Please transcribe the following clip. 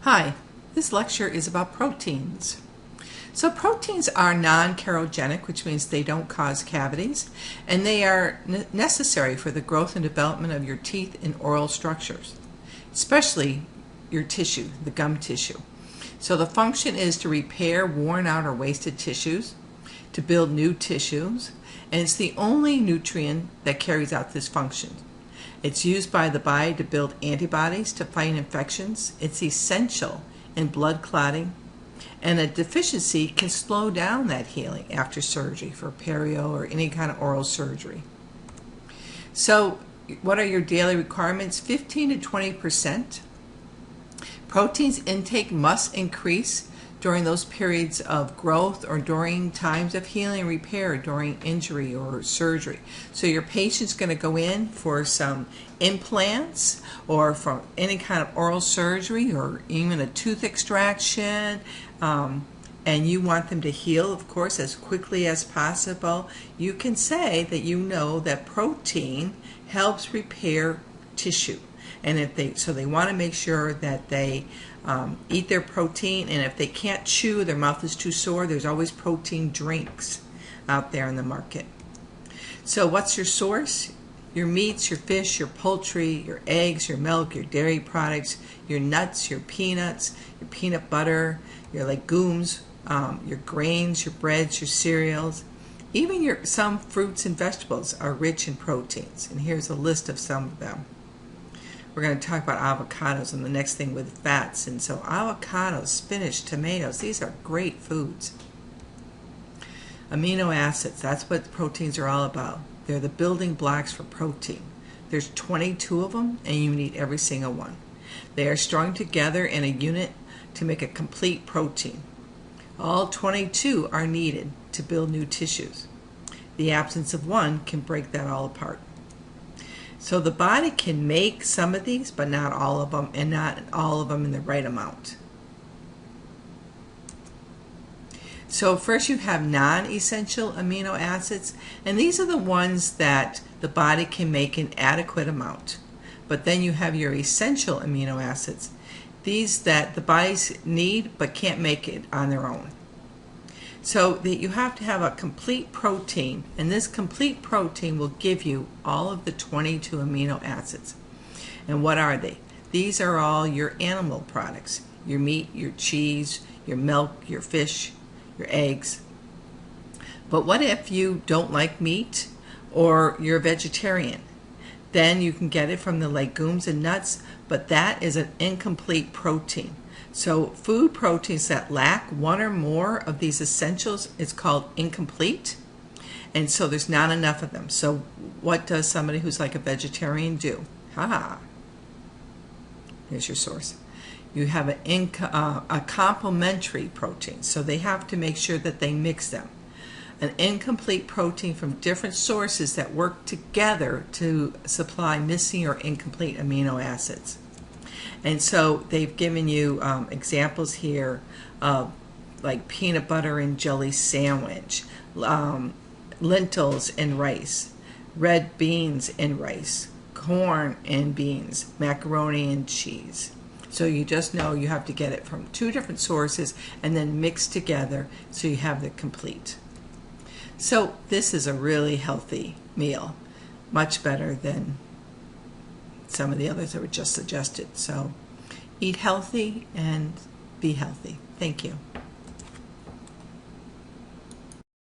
Hi, this lecture is about proteins. So proteins are non-carcinogenic, which means they don't cause cavities, and they are necessary for the growth and development of your teeth and oral structures, especially your tissue, the gum tissue. So the function is to repair worn out or wasted tissues, to build new tissues, and it's the only nutrient that carries out this function. It's used by the body to build antibodies to fight infections. It's essential in blood clotting, and a deficiency can slow down that healing after surgery for perio or any kind of oral surgery. So what are your daily requirements? 15 to 20%. Proteins intake must increase during those periods of growth or during times of healing and repair during injury or surgery. So your patient's going to go in for some implants or for any kind of oral surgery or even a tooth extraction, and you want them to heal, of course, as quickly as possible. You can say that you know that protein helps repair tissue. And so they want to make sure that they eat their protein, and if they can't chew, their mouth is too sore, there's always protein drinks out there in the market. So what's your source? Your meats, your fish, your poultry, your eggs, your milk, your dairy products, your nuts, your peanuts, your peanut butter, your legumes, your grains, your breads, your cereals. Even some fruits and vegetables are rich in proteins, and here's a list of some of them. We're going to talk about avocados and the next thing with fats. And so avocados, spinach, tomatoes, these are great foods. Amino acids, that's what proteins are all about. They're the building blocks for protein. There's 22 of them, and you need every single one. They are strung together in a unit to make a complete protein. All 22 are needed to build new tissues. The absence of one can break that all apart. So the body can make some of these, but not all of them, and not all of them in the right amount. So first you have non-essential amino acids, and these are the ones that the body can make in adequate amount. But then you have your essential amino acids, these that the bodies need but can't make it on their own. So that you have to have a complete protein, and this complete protein will give you all of the 22 amino acids. And what are they? These are all your animal products, your meat, your cheese, your milk, your fish, your eggs. But what if you don't like meat or you're a vegetarian? Then you can get it from the legumes and nuts, but that is an incomplete protein. So food proteins that lack one or more of these essentials is called incomplete, and so there's not enough of them. So what does somebody who's like a vegetarian do? Here's your source. You have a complementary protein, so they have to make sure that they mix them. An incomplete protein from different sources that work together to supply missing or incomplete amino acids. And so they've given you examples here of like peanut butter and jelly sandwich, lentils and rice, red beans and rice, corn and beans, macaroni and cheese. So you just know you have to get it from 2 different sources and then mix together so you have the complete. So this is a really healthy meal, much better than some of the others that were just suggested. So eat healthy and be healthy. Thank you.